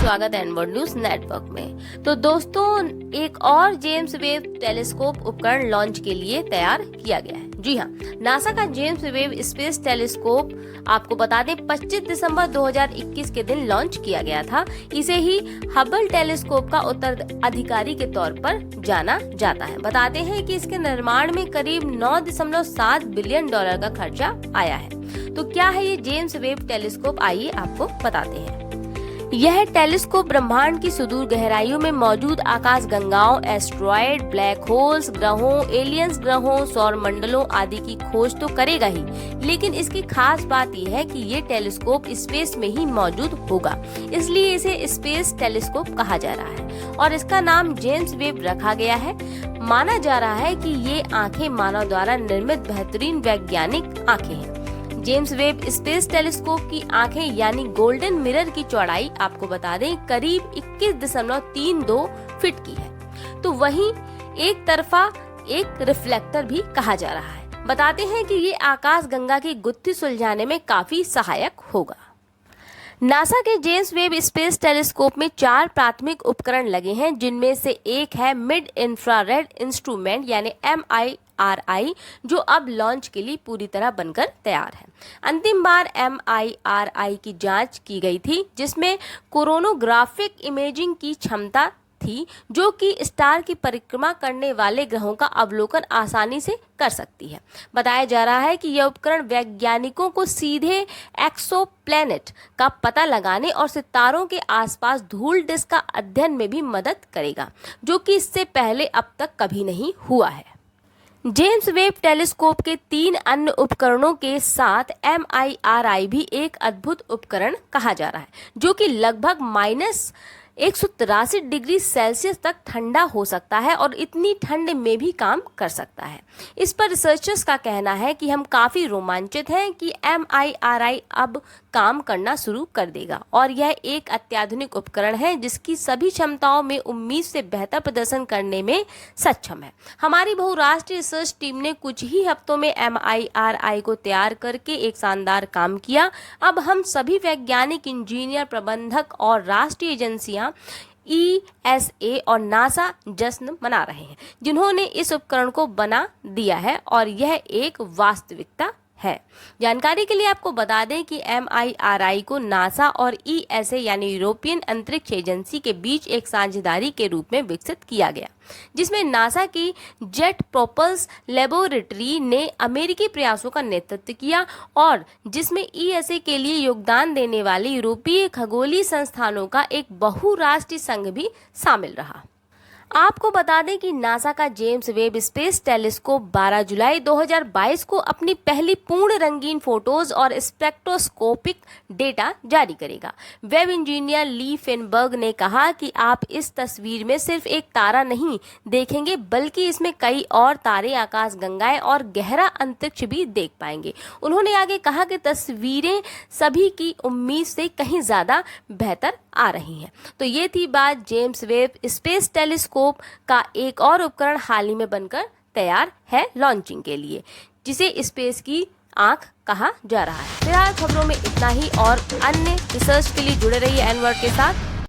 स्वागत है एनवर्ड news network में। तो दोस्तों, एक और जेम्स वेब टेलीस्कोप उपकरण लॉन्च के लिए तैयार किया गया है। जी हाँ, नासा का जेम्स वेब स्पेस टेलीस्कोप आपको बता दें 25 दिसंबर 2021 के दिन लॉन्च किया गया था। इसे ही हबल टेलीस्कोप का उत्तराधिकारी के तौर पर जाना जाता है। बताते हैं कि इसके निर्माण में करीब 9.7 बिलियन डॉलर का खर्चा आया है। तो क्या है ये जेम्स वेब टेलीस्कोप, आइए आपको बताते हैं। यह टेलीस्कोप ब्रह्मांड की सुदूर गहराइयों में मौजूद आकाश गंगाओं, एस्ट्रॉयड, ब्लैक होल्स, ग्रहों, एलियंस ग्रहों, सौर मंडलों आदि की खोज तो करेगा ही, लेकिन इसकी खास बात यह है कि ये टेलीस्कोप स्पेस में ही मौजूद होगा, इसलिए इसे स्पेस टेलीस्कोप कहा जा रहा है और इसका नाम जेम्स वेब रखा गया है। माना जा रहा है कि ये आंखें मानव द्वारा निर्मित बेहतरीन वैज्ञानिक आंखें हैं। जेम्स वेब स्पेस टेलीस्कोप की आंखें यानी गोल्डन मिरर की चौड़ाई आपको बता दें करीब 21.32 फीट की है। तो वहीं एक तरफा एक रिफ्लेक्टर भी कहा जा रहा है। बताते हैं कि ये आकाश गंगा की गुत्थी सुलझाने में काफी सहायक होगा। नासा के जेम्स वेब स्पेस टेलीस्कोप में 4 प्राथमिक उपकरण लगे हैं, जिनमें से एक है मिड इंफ्रारेड इंस्ट्रूमेंट यानी MIRI, जो अब लॉन्च के लिए पूरी तरह बनकर तैयार है। अंतिम बार MIRI की जांच की गई थी, जिसमें कोरोनोग्राफिक इमेजिंग की क्षमता थी, जो कि स्टार की परिक्रमा करने वाले ग्रहों का अवलोकन आसानी से कर सकती है। बताया जा रहा है कि यह उपकरण वैज्ञानिकों को सीधे एक्सोप्लैनेट का पता लगाने और सितारों के आसपास धूल डिस्क का अध्ययन में भी मदद करेगा, जो कि इससे पहले अब तक कभी नहीं हुआ है। जेम्स वेब टेलीस्कोप के 3 अन्य उपकरणों के साथ MIRI भी एक अद्भुत उपकरण कहा जा रहा है, जो कि लगभग -183 डिग्री सेल्सियस तक ठंडा हो सकता है और इतनी ठंड में भी काम कर सकता है। इस पर रिसर्चर्स का कहना है कि हम काफी रोमांचित हैं कि MIRI अब काम करना शुरू कर देगा और यह एक अत्याधुनिक उपकरण है जिसकी सभी क्षमताओं में उम्मीद से बेहतर प्रदर्शन करने में सक्षम है। हमारी बहुराष्ट्रीय रिसर्च टीम ने कुछ ही हफ्तों में MIRI को तैयार करके एक शानदार काम किया। अब हम सभी वैज्ञानिक, इंजीनियर, प्रबंधक और राष्ट्रीय एजेंसियां ESA और नासा जश्न मना रहे हैं, जिन्होंने इस उपकरण को बना दिया है और यह एक वास्तविकता है। जानकारी के लिए आपको बता दें कि MIRI को नासा और ESA यानी यूरोपियन अंतरिक्ष एजेंसी के बीच एक साझेदारी के रूप में विकसित किया गया, जिसमें नासा की जेट प्रोपल्स लेबोरेटरी ने अमेरिकी प्रयासों का नेतृत्व किया और जिसमें ESA के लिए योगदान देने वाले यूरोपीय खगोलीय संस्थानों का एक बहुराष्ट्रीय संघ भी शामिल रहा। आपको बता दें कि नासा का जेम्स वेब स्पेस टेलीस्कोप 12 जुलाई 2022 को अपनी पहली पूर्ण रंगीन फोटोज और स्पेक्ट्रोस्कोपिक डेटा जारी करेगा। वेब इंजीनियर ली फिनबर्ग ने कहा कि आप इस तस्वीर में सिर्फ एक तारा नहीं देखेंगे, बल्कि इसमें कई और तारे, आकाश गंगाएं और गहरा अंतरिक्ष भी देख पाएंगे। उन्होंने आगे कहा कि तस्वीरें सभी की उम्मीद से कहीं ज्यादा बेहतर आ रही हैं। तो ये थी बात जेम्स वेब स्पेस टेलीस्कोप का एक और उपकरण हाल ही में बनकर तैयार है लॉन्चिंग के लिए, जिसे स्पेस की आंख कहा जा रहा है। फिलहाल खबरों में इतना ही और अन्य रिसर्च के लिए जुड़े रहिए एनवर्ड के साथ।